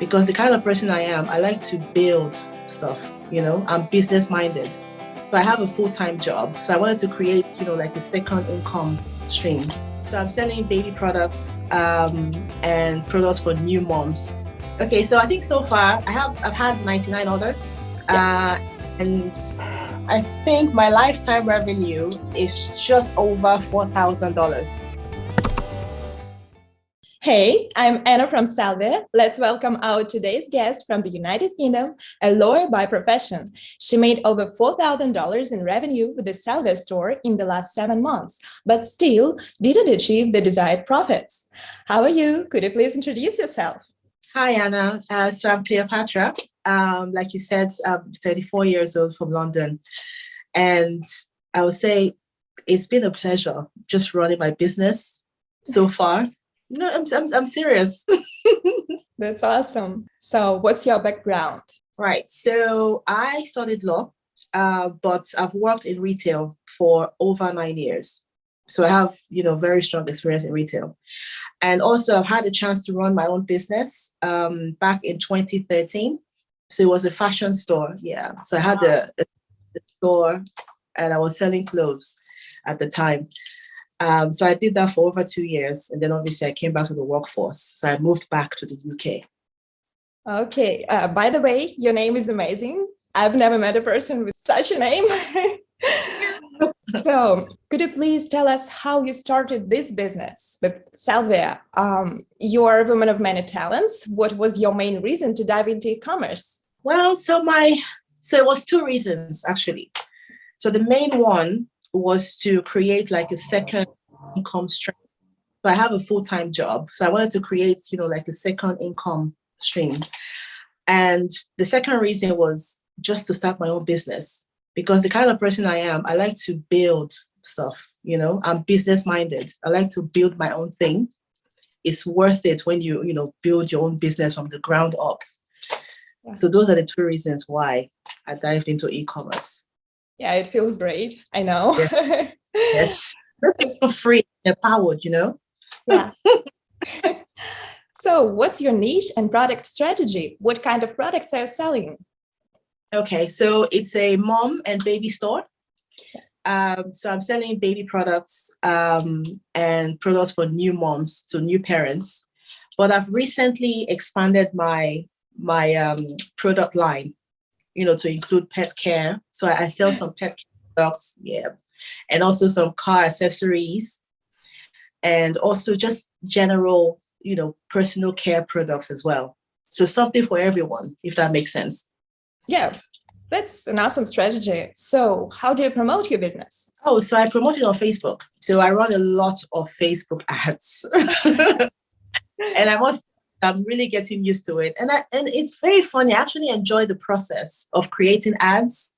because the kind of person I am, I like to build stuff, I'm business minded. So I have a full-time job. So I wanted to create, like a second income stream. So I'm selling baby products and products for new moms. Okay, so I think so far I've had 99 orders. And I think my lifetime revenue is just over $4,000. Hey, I'm Anna from Salvia. Let's welcome our today's guest from the United Kingdom, a lawyer by profession. She made over $4,000 in revenue with the Salvia store in the last 7 months, but still didn't achieve the desired profits. How are you? Could you please introduce yourself? Hi, Anna. So I'm Cleopatra. Like you said, I'm 34 years old from London. And I would say it's been a pleasure just running my business so far. No, I'm serious. That's awesome. So what's your background? Right. So I studied law, but I've worked in retail for over 9 years. So I have, very strong experience in retail. And also I've had a chance to run my own business back in 2013. So it was a fashion store. Yeah. So I had a store and I was selling clothes at the time. So I did that for over 2 years. And then obviously I came back to the workforce. So I moved back to the UK. Okay. By the way, your name is amazing. I've never met a person with such a name. So could you please tell us how you started this business with Salvia? You are a woman of many talents. What was your main reason to dive into e-commerce? Well, so it was 2 reasons, actually. So the main one was to create like a second income stream. So I have a full-time job. So I wanted to create, like a second income stream. And the second reason was just to start my own business, because the kind of person I am, I like to build stuff, I'm business minded. I like to build my own thing. It's worth it when you build your own business from the ground up. Yeah. So those are the 2 reasons why I dived into e-commerce. Yeah, it feels great. I know. Yeah. Yes. It's free, empowered, Yeah. So what's your niche and product strategy? What kind of products are you selling? Okay, so it's a mom and baby store. So I'm selling baby products and products for new moms, to new parents. But I've recently expanded my product line, to include pet care. So I sell some pet care products, and also some car accessories, and also just general, personal care products as well. So something for everyone, if that makes sense. Yeah, that's an awesome strategy. So how do you promote your business? Oh, so I promote it on Facebook. So I run a lot of Facebook ads. And I'm really getting used to it. And it's very funny. I actually enjoy the process of creating ads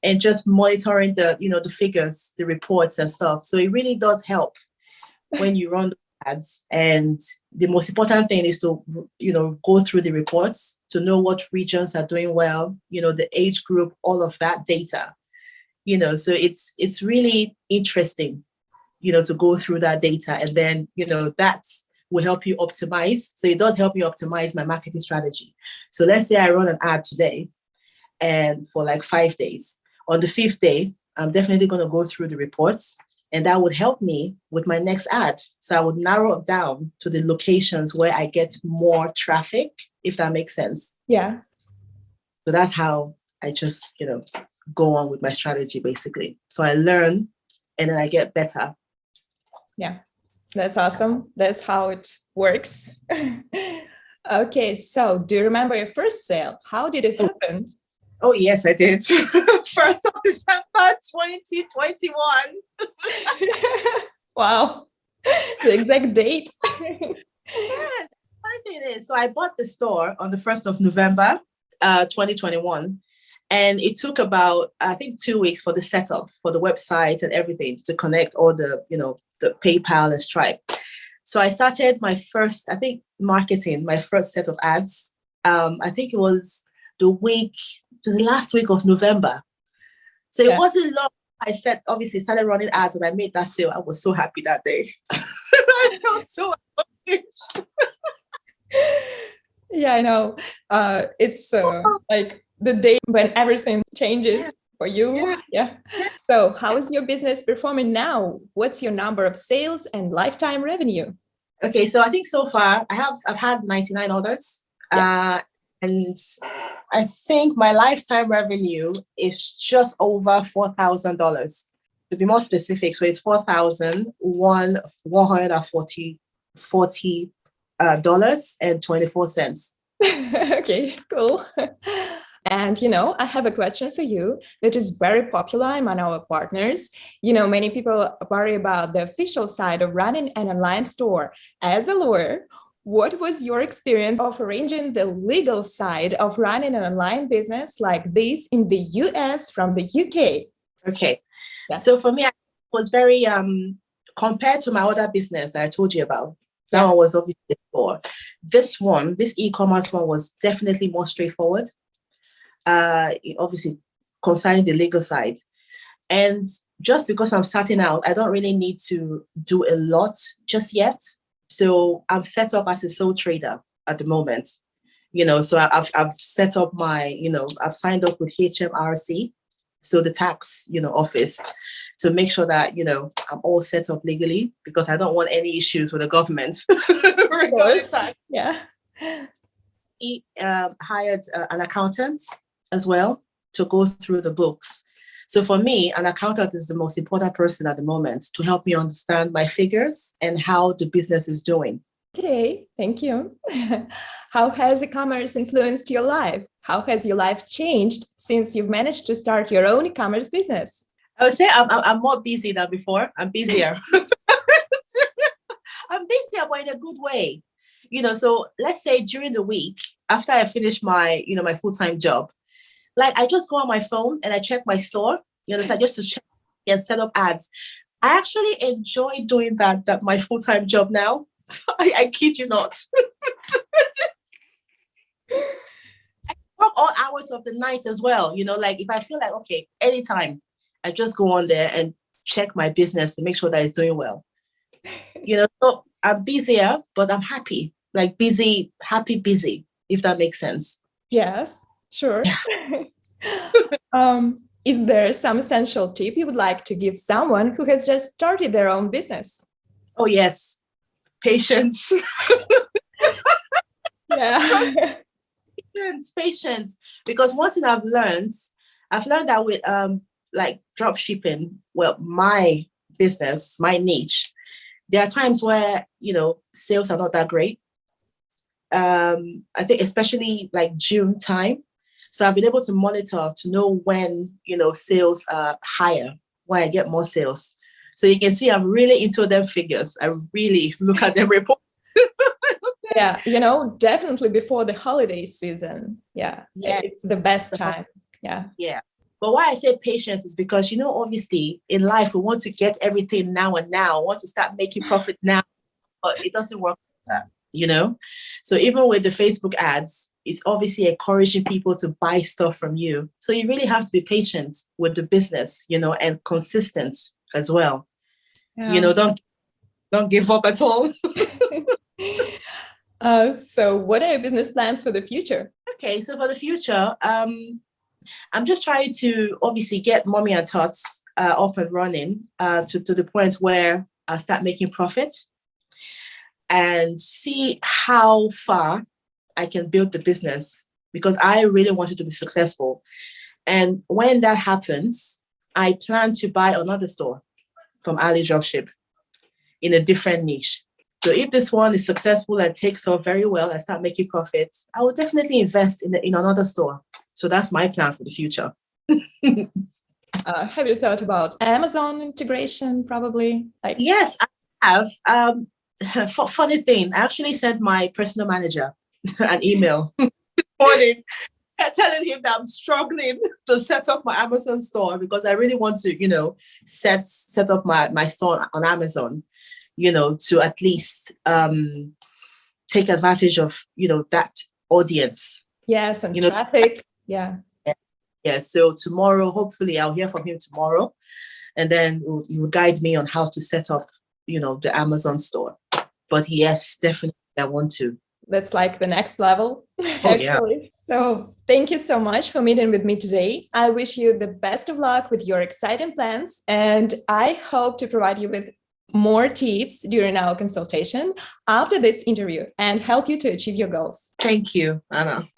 and just monitoring the figures, the reports and stuff. So it really does help when you run ads. And the most important thing is to, go through the reports to know what regions are doing well, the age group, all of that data, so it's really interesting, to go through that data. And then, that's will help you optimize. So it does help me optimize my marketing strategy. So let's say I run an ad today and for like 5 days. On the 5th day, I'm definitely going to go through the reports, and that would help me with my next ad. So I would narrow it down to the locations where I get more traffic, if that makes sense. Yeah. So that's how I just, go on with my strategy, basically. So I learn and then I get better. Yeah. That's awesome. That's how it works. Okay, so do you remember your first sale? How did it happen? Oh, yes, I did. 1st of December, 2021. Wow. The exact date. Yes. Funny thing is, so I bought the store on the 1st of November, 2021. And it took about, I think, 2 weeks for the setup, for the website and everything to connect all the, the PayPal and Stripe. So I started my first, marketing, my first set of ads. I think it was the last week of November. So it wasn't long. I started running ads and I made that sale. I was so happy that day. I felt so accomplished. Yeah, I know. It's like the day when everything changes for you. Yeah, Yeah. yeah. So, how is your business performing now? What's your number of sales and lifetime revenue? Okay, so I think so far I've had 99 orders. Yeah. And I think my lifetime revenue is just over $4,000. To be more specific, so it's 4,140 dollars and 24 cents. Okay, cool. And I have a question for you that is very popular among our partners. Many people worry about the official side of running an online store. As a lawyer, what was your experience of arranging the legal side of running an online business like this in the US from the UK? Okay, Yeah. so for me, I was very compared to my other business that I told you about. That Yeah. one was obviously for this e-commerce one was definitely more straightforward. Obviously concerning the legal side. And just because I'm starting out, I don't really need to do a lot just yet. So I'm set up as a sole trader at the moment. So I've set up my, I've signed up with HMRC, so the tax, office, to make sure that, I'm all set up legally, because I don't want any issues with the government regarding tax. Yeah. He hired an accountant as well to go through the books. So for me, an accountant is the most important person at the moment to help me understand my figures and how the business is doing. Okay, thank you. How has e-commerce influenced your life? How has your life changed since you've managed to start your own e-commerce business? I would say I'm more busy than before. I'm busier. I'm busier, but in a good way. So let's say during the week, after I finish my, my full-time job, like I just go on my phone and I check my store, just to check and set up ads. I actually enjoy doing that my full-time job now. I kid you not. I work all hours of the night as well. Like if I feel like, okay, anytime, I just go on there and check my business to make sure that it's doing well. So I'm busier, but I'm happy. Like busy, happy, busy, if that makes sense. Yes, sure. Is there some essential tip you would like to give someone who has just started their own business? Oh, yes. Patience. Yeah. Patience. Because one thing I've learned that with like drop shipping, well, my business, my niche, there are times where, sales are not that great. I think especially like June time. So I've been able to monitor to know when, sales are higher, when I get more sales. So you can see I'm really into them figures. I really look at them reports. Yeah, definitely before the holiday season. Yeah, it's the best time. Yeah. Yeah. But why I say patience is because, obviously in life, we want to get everything now and now. We want to start making profit now, but it doesn't work like that, So even with the Facebook ads, it's obviously encouraging people to buy stuff from you. So you really have to be patient with the business, and consistent as well. Yeah. Don't give up at all. So what are your business plans for the future? Okay, so for the future, I'm just trying to obviously get Mommy and Tots up and running to the point where I start making profit and see how far I can build the business, because I really wanted to be successful. And when that happens, I plan to buy another store from Ali Dropship in a different niche. So if this one is successful and takes off very well and start making profits, I will definitely invest in another store. So that's my plan for the future. Have you thought about Amazon integration? Probably. Yes, I have. Funny thing, I actually sent my personal manager an email this morning telling him that I'm struggling to set up my Amazon store, because I really want to, set up my store on Amazon, to at least take advantage of, that audience. Yes, and traffic. Yeah. Yeah. So tomorrow, hopefully I'll hear from him tomorrow, and then he will guide me on how to set up, the Amazon store. But yes, definitely I want to. That's like the next level, Oh, yeah. actually. So thank you so much for meeting with me today. I wish you the best of luck with your exciting plans, and I hope to provide you with more tips during our consultation after this interview and help you to achieve your goals. Thank you, Anna.